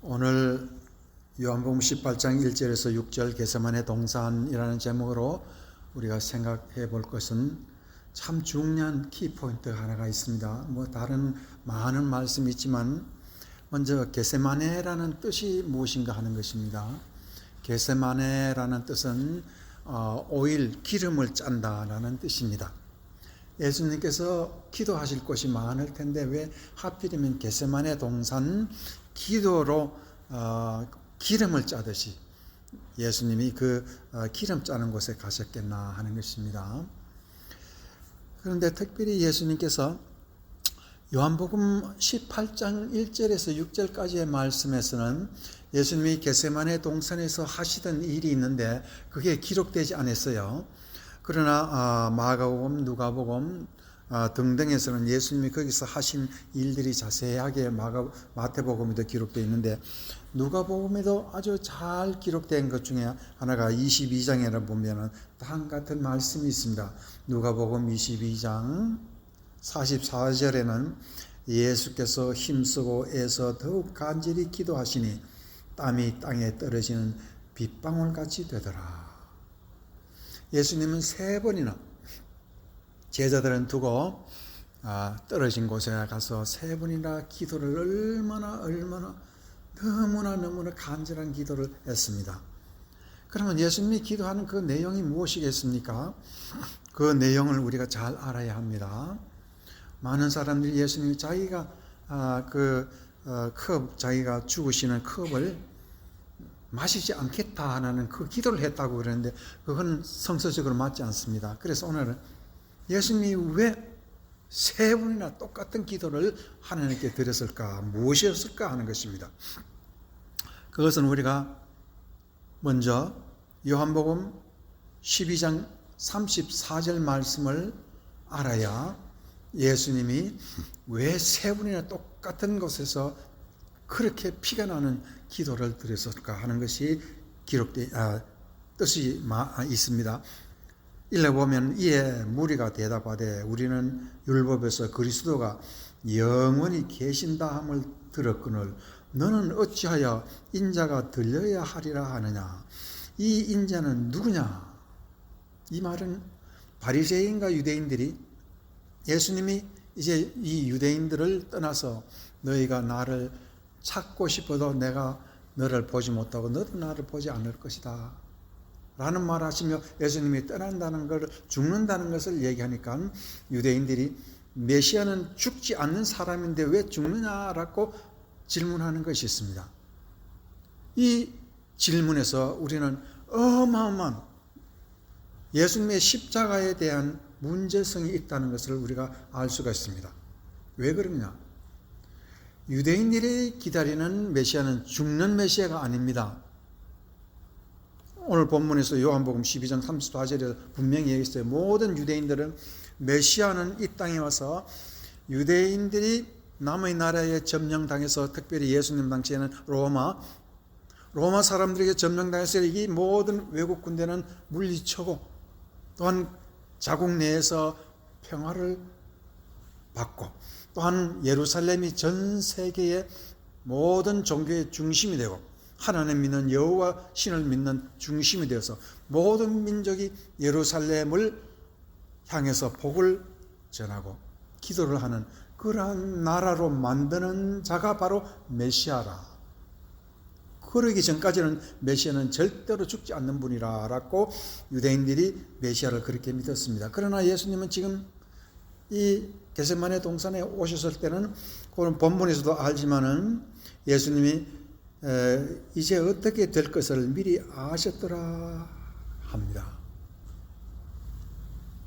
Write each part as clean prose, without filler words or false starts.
오늘 요한복음 18장 1절에서 6절 겟세마네 동산이라는 제목으로 우리가 생각해 볼 것은 참 중요한 키포인트 하나가 있습니다. 다른 많은 말씀이 있지만 먼저 겟세마네라는 뜻이 무엇인가 하는 것입니다. 겟세마네라는 뜻은 오일, 기름을 짠다라는 뜻입니다. 예수님께서 기도하실 곳이 많을 텐데 왜 하필이면 겟세마네 동산 기도로 기름을 짜듯이 예수님이 그 기름 짜는 곳에 가셨겠나 하는 것입니다. 그런데 특별히 예수님께서 요한복음 18장 1절에서 6절까지의 말씀에서는 예수님이 겟세마네 동산에서 하시던 일이 있는데 그게 기록되지 않았어요. 그러나 마가복음, 누가복음 등등에서는 예수님이 거기서 하신 일들이 자세하게 마태복음에도 기록되어 있는데 누가복음에도 아주 잘 기록된 것 중에 하나가 22장에 보면 다음 같은 말씀이 있습니다. 누가복음 22장 44절에는 예수께서 힘쓰고 애써 더욱 간절히 기도하시니 땀이 땅에 떨어지는 빗방울같이 되더라. 예수님은 3번이나 제자들은 두고 떨어진 곳에 가서 3번이나 기도를 얼마나 너무나 간절한 기도를 했습니다. 그러면 예수님이 기도하는 그 내용이 무엇이겠습니까? 그 내용을 우리가 잘 알아야 합니다. 많은 사람들이 예수님이 자기가 자기가 죽으시는 컵을 마시지 않겠다 하는 그 기도를 했다고 그러는데 그건 성서적으로 맞지 않습니다. 그래서 오늘은 예수님이 왜 3번이나 똑같은 기도를 하나님께 드렸을까? 무엇이었을까 하는 것입니다. 그것은 우리가 먼저 요한복음 12장 34절 말씀을 알아야 예수님이 왜 3번이나 똑같은 곳에서 그렇게 피가 나는 기도를 드렸을까 하는 것이 뜻이 있습니다. 읽어보면 이에 무리가 대답하되 우리는 율법에서 그리스도가 영원히 계신다 함을 들었거늘 너는 어찌하여 인자가 들려야 하리라 하느냐. 이 인자는 누구냐. 이 말은 바리새인과 유대인들이 예수님이 이제 이 유대인들을 떠나서 너희가 나를 찾고 싶어도 내가 너를 보지 못하고 너도 나를 보지 않을 것이다 라는 말 하시며 예수님이 떠난다는 걸, 죽는다는 것을 얘기하니까 유대인들이 메시아는 죽지 않는 사람인데 왜 죽느냐라고 질문하는 것이 있습니다. 이 질문에서 우리는 어마어마한 예수님의 십자가에 대한 문제성이 있다는 것을 우리가 알 수가 있습니다. 왜 그러냐? 유대인들이 기다리는 메시아는 죽는 메시아가 아닙니다. 오늘 본문에서 요한복음 12장 34절에 분명히 얘기했어요. 모든 유대인들은 메시아는 이 땅에 와서 유대인들이 남의 나라에 점령당해서 특별히 예수님 당시에는 로마 사람들에게 점령당해서 이 모든 외국 군대는 물리치고 또한 자국 내에서 평화를 받고 또한 예루살렘이 전 세계의 모든 종교의 중심이 되고 하나님 믿는 여호와 신을 믿는 중심이 되어서 모든 민족이 예루살렘을 향해서 복을 전하고 기도를 하는 그러한 나라로 만드는 자가 바로 메시아라. 그러기 전까지는 메시아는 절대로 죽지 않는 분이라고 유대인들이 메시아를 그렇게 믿었습니다. 그러나 예수님은 지금 이 겟세마네 동산에 오셨을 때는 그런 본문에서도 알지만은 예수님이 이제 어떻게 될 것을 미리 아셨더라 합니다.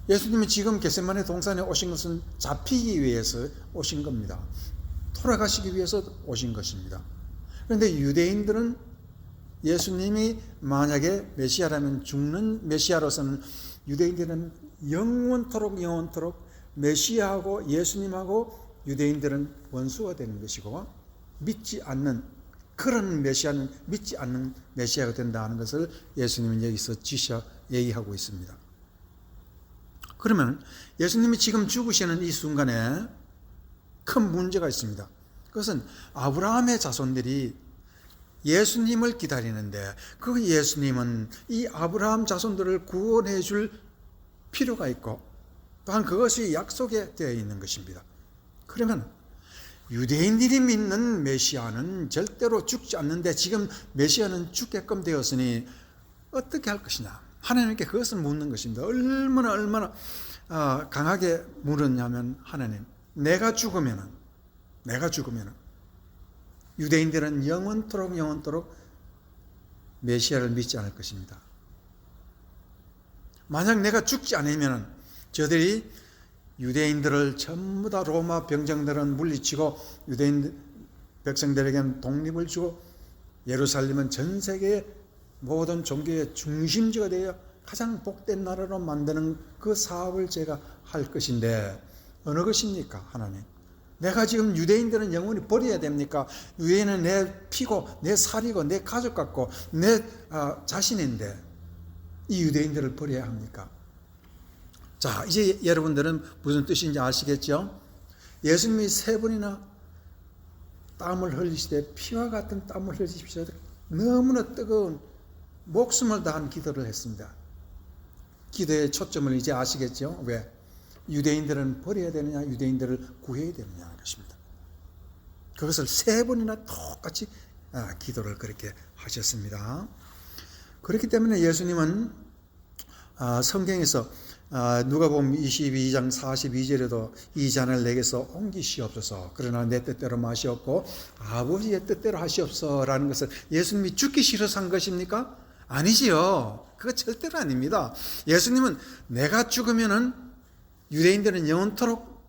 예수님이 지금 겟세마네 동산에 오신 것은 잡히기 위해서 오신 겁니다. 돌아가시기 위해서 오신 것입니다. 그런데 유대인들은 예수님이 만약에 메시아라면 죽는 메시아로서는 유대인들은 영원토록 메시아하고 예수님하고 유대인들은 원수가 되는 것이고 믿지 않는 그런 메시아는 믿지 않는 메시아가 된다는 것을 예수님은 여기서 얘기하고 있습니다. 그러면 예수님이 지금 죽으시는 이 순간에 큰 문제가 있습니다. 그것은 아브라함의 자손들이 예수님을 기다리는데 그 예수님은 이 아브라함 자손들을 구원해 줄 필요가 있고 또한 그것이 약속에 되어 있는 것입니다. 그러면 유대인들이 믿는 메시아는 절대로 죽지 않는데 지금 메시아는 죽게끔 되었으니 어떻게 할 것이냐? 하나님께 그것을 묻는 것입니다. 얼마나 강하게 물었냐면 하나님, 내가 죽으면은 유대인들은 영원토록 메시아를 믿지 않을 것입니다. 만약 내가 죽지 않으면 저들이 유대인들을 전부 다 로마 병정들은 물리치고 유대인 백성들에게는 독립을 주고 예루살렘은 전 세계의 모든 종교의 중심지가 되어 가장 복된 나라로 만드는 그 사업을 제가 할 것인데 어느 것입니까? 하나님, 내가 지금 유대인들은 영원히 버려야 됩니까? 유대인은 내 피고 내 살이고 내 가족 같고 내 자신인데 이 유대인들을 버려야 합니까? 자, 이제 여러분들은 무슨 뜻인지 아시겠죠? 예수님이 3번이나 땀을 흘리시되 피와 같은 땀을 흘리십시오. 너무나 뜨거운 목숨을 다한 기도를 했습니다. 기도의 초점을 이제 아시겠죠? 왜? 유대인들은 버려야 되느냐, 유대인들을 구해야 되느냐 하는 것입니다. 그것을 3번이나 똑같이 기도를 그렇게 하셨습니다. 그렇기 때문에 예수님은 성경에서 누가복음 22장 42절에도 이 잔을 내게서 옮기시옵소서, 그러나 내 뜻대로 마시옵고 아버지의 뜻대로 하시옵소서라는 것을 예수님이 죽기 싫어서 한 것입니까? 아니지요. 그거 절대로 아닙니다. 예수님은 내가 죽으면은 유대인들은 영원토록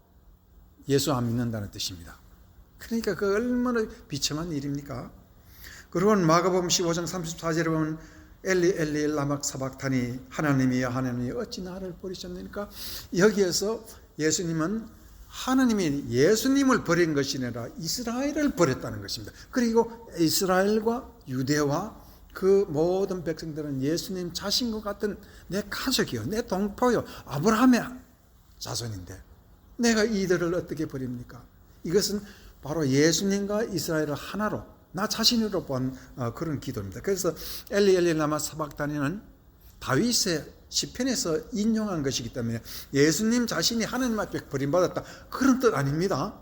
예수 안 믿는다는 뜻입니다. 그러니까 그 얼마나 비참한 일입니까? 그리고 마가복음 15장 34절에 보면 엘리 엘리 라막 사박타니, 하나님이여 하나님이 어찌 나를 버리셨느니까, 여기에서 예수님은 하나님이 예수님을 버린 것이 아니라 이스라엘을 버렸다는 것입니다. 그리고 이스라엘과 유대와 그 모든 백성들은 예수님 자신과 같은 내 가족이요, 내 동포요, 아브라함의 자손인데 내가 이들을 어떻게 버립니까? 이것은 바로 예수님과 이스라엘을 하나로, 나 자신으로 본 그런 기도입니다. 그래서 엘리 엘리 라마 사박다니는 다윗의 시편에서 인용한 것이기 때문에 예수님 자신이 하나님 앞에 버림받았다, 그런 뜻 아닙니다.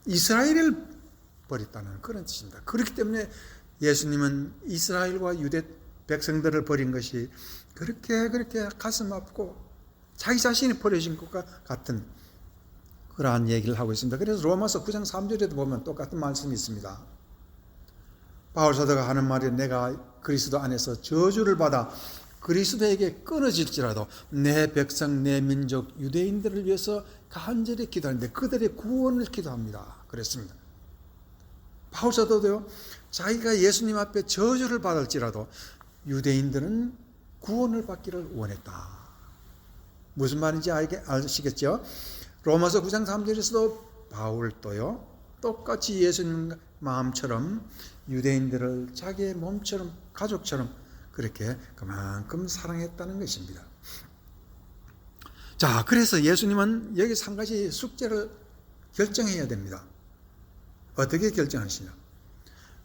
이스라엘을 버렸다는 그런 뜻입니다. 그렇기 때문에 예수님은 이스라엘과 유대 백성들을 버린 것이 그렇게 가슴 아프고 자기 자신이 버려진 것과 같은 그러한 얘기를 하고 있습니다. 그래서 로마서 9장 3절에도 보면 똑같은 말씀이 있습니다. 바울 사도가 하는 말이, 내가 그리스도 안에서 저주를 받아 그리스도에게 끊어질지라도 내 백성 내 민족 유대인들을 위해서 간절히 기도하는데 그들의 구원을 기도합니다. 그랬습니다. 바울 사도도요, 자기가 예수님 앞에 저주를 받을지라도 유대인들은 구원을 받기를 원했다. 무슨 말인지 아시겠죠? 로마서 9장 3절에서도 바울도요, 똑같이 예수님 마음처럼 유대인들을 자기의 몸처럼 가족처럼 그렇게 그만큼 사랑했다는 것입니다. 자, 그래서 예수님은 여기서 한 가지 숙제를 결정해야 됩니다. 어떻게 결정하시냐?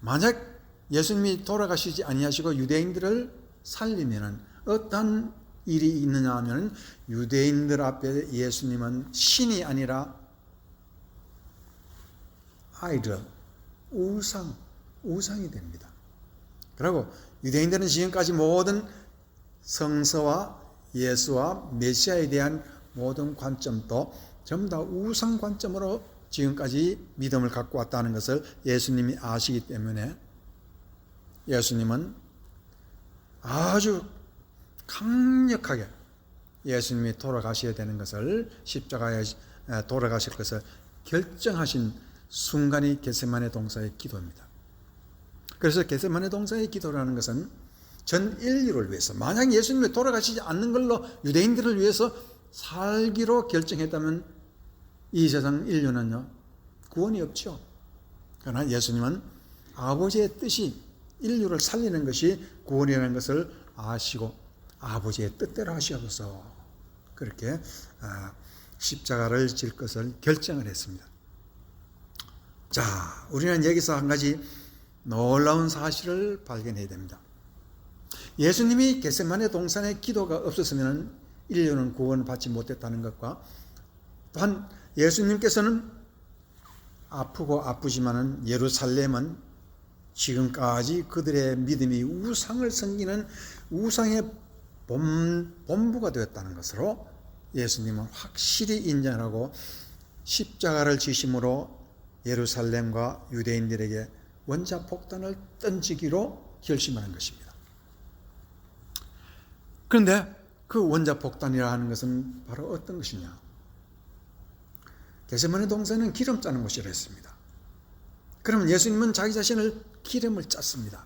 만약 예수님이 돌아가시지 아니하시고 유대인들을 살리면은 어떤 일이 있느냐 하면, 유대인들 앞에 예수님은 신이 아니라 아이돌, 우상이 됩니다. 그리고 유대인들은 지금까지 모든 성서와 예수와 메시아에 대한 모든 관점도 전부 다 우상 관점으로 지금까지 믿음을 갖고 왔다는 것을 예수님이 아시기 때문에 예수님은 아주 강력하게 예수님이 돌아가셔야 되는 것을, 십자가에 돌아가실 것을 결정하신 순간이 겟세마네 동사의 기도입니다. 그래서 겟세마네 동사의 기도라는 것은 전 인류를 위해서, 만약 예수님이 돌아가시지 않는 걸로 유대인들을 위해서 살기로 결정했다면 이 세상 인류는요, 구원이 없죠. 그러나 예수님은 아버지의 뜻이 인류를 살리는 것이 구원이라는 것을 아시고 아버지의 뜻대로 하시옵소서, 그렇게 십자가를 질 것을 결정을 했습니다. 자, 우리는 여기서 한 가지 놀라운 사실을 발견해야 됩니다. 예수님이 겟세마네 동산에 기도가 없었으면 인류는 구원받지 못했다는 것과 또한 예수님께서는 아프고 아프지만은 예루살렘은 지금까지 그들의 믿음이 우상을 섬기는 우상의 본부가 되었다는 것으로 예수님은 확실히 인정하고 십자가를 지심으로 예루살렘과 유대인들에게 원자폭탄을 던지기로 결심하는 것입니다. 그런데 그 원자폭탄이라는 것은 바로 어떤 것이냐? 겟세마네 동산은 기름 짜는 곳이라 했습니다. 그러면 예수님은 자기 자신을 기름을 짰습니다.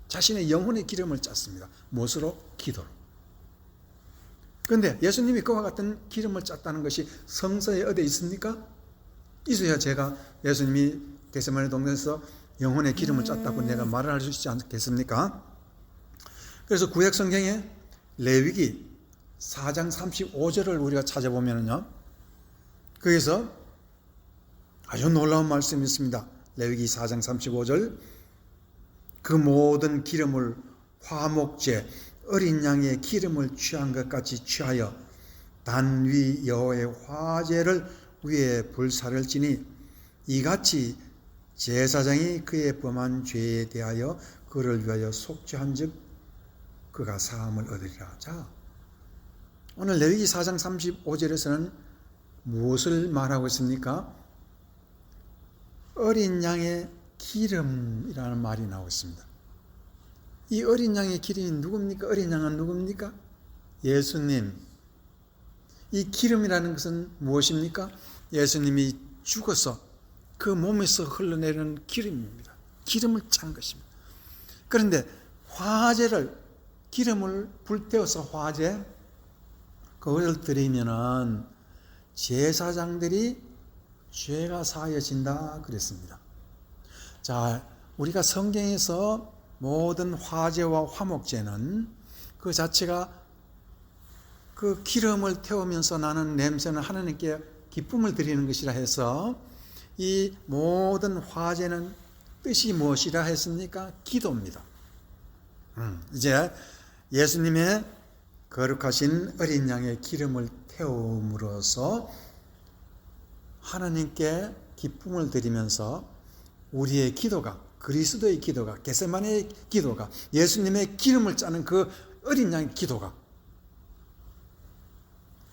자신의 영혼의 기름을 짰습니다. 무엇으로? 기도로. 그런데 예수님이 그와 같은 기름을 짰다는 것이 성서에 어디에 있습니까? 있어야 제가 예수님이 겟세마네 동산에서 영혼의 기름을 짰다고 내가 말을 할 수 있지 않겠습니까? 그래서 구약 성경에 레위기 4장 35절을 우리가 찾아보면요, 거기서 아주 놀라운 말씀이 있습니다. 레위기 4장 35절, 그 모든 기름을 화목제 어린 양의 기름을 취한 것 같이 취하여 단위 여호와의 화제를 위에 불사를 지니 이같이 제사장이 그의 범한 죄에 대하여 그를 위하여 속죄한즉 그가 사함을 얻으리라. 자, 오늘 레위기 4장 35절에서는 무엇을 말하고 있습니까? 어린 양의 기름이라는 말이 나오고 있습니다. 이 어린 양의 기름이 누굽니까? 어린 양은 누굽니까? 예수님. 이 기름이라는 것은 무엇입니까? 예수님이 죽어서 그 몸에서 흘러내리는 기름입니다. 기름을 짠 것입니다. 그런데 화제를, 기름을 불태워서 화제, 그것을 드리면은 제사장들이 죄가 사해진다 그랬습니다. 자, 우리가 성경에서 모든 화제와 화목제는 그 자체가 그 기름을 태우면서 나는 냄새는 하나님께 기쁨을 드리는 것이라 해서 이 모든 화제는 뜻이 무엇이라 했습니까? 기도입니다. 이제 예수님의 거룩하신 어린 양의 기름을 태움으로써 하나님께 기쁨을 드리면서 우리의 기도가, 그리스도의 기도가, 겟세마네의 기도가, 예수님의 기름을 짜는 그 어린 양의 기도가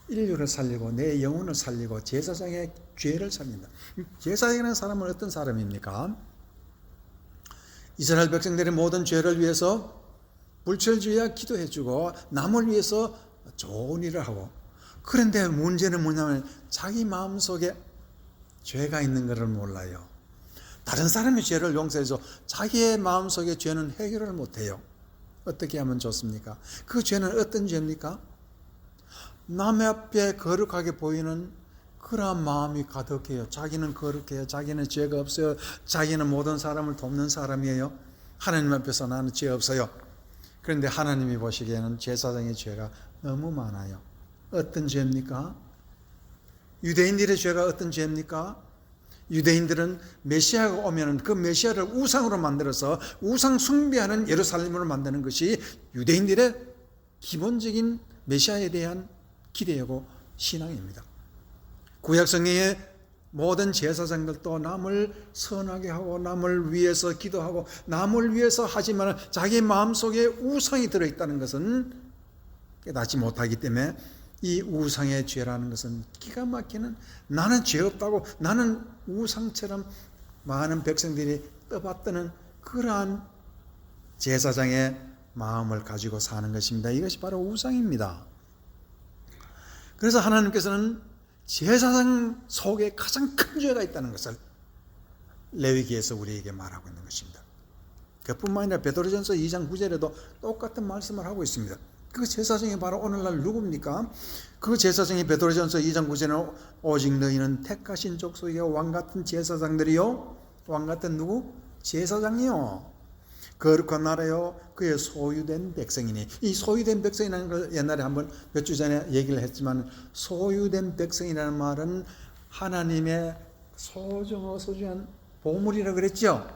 인류를 살리고 내 영혼을 살리고 제사장의 죄를 살린다. 제사장이라는 사람은 어떤 사람입니까? 이스라엘 백성들의 모든 죄를 위해서 불철주야 기도해주고 남을 위해서 좋은 일을 하고, 그런데 문제는 뭐냐면 자기 마음속에 죄가 있는 것을 몰라요. 다른 사람의 죄를 용서해서 자기의 마음속에 죄는 해결을 못해요. 어떻게 하면 좋습니까? 그 죄는 어떤 죄입니까? 남의 앞에 거룩하게 보이는 그러한 마음이 가득해요. 자기는 거룩해요. 자기는 죄가 없어요. 자기는 모든 사람을 돕는 사람이에요. 하나님 앞에서 나는 죄 없어요. 그런데 하나님이 보시기에는 제사장의 죄가 너무 많아요. 어떤 죄입니까? 유대인들의 죄가 어떤 죄입니까? 유대인들은 메시아가 오면 그 메시아를 우상으로 만들어서 우상 숭배하는 예루살렘으로 만드는 것이 유대인들의 기본적인 메시아에 대한 기대하고 신앙입니다. 구약 성경의 모든 제사장들도 남을 선하게 하고 남을 위해서 기도하고 남을 위해서 하지만 자기 마음속에 우상이 들어있다는 것은 깨닫지 못하기 때문에 이 우상의 죄라는 것은 기가 막히는, 나는 죄 없다고 나는 우상처럼 많은 백성들이 떠받드는 그러한 제사장의 마음을 가지고 사는 것입니다. 이것이 바로 우상입니다. 그래서 하나님께서는 제사장 속에 가장 큰 죄가 있다는 것을 레위기에서 우리에게 말하고 있는 것입니다. 그뿐만 아니라 베드로전서 2장 9절에도 똑같은 말씀을 하고 있습니다. 그 제사장이 바로 오늘날 누굽니까? 그 제사장이 베드로전서 2장 9절에 오직 너희는 택하신 족속이요 왕같은 제사장들이요, 왕같은 누구? 제사장이요, 거룩한 나라요 그의 소유된 백성이니. 이 소유된 백성이라는 걸 옛날에 한번 몇 주 전에 얘기를 했지만, 소유된 백성이라는 말은 하나님의 소중한 보물이라고 그랬죠.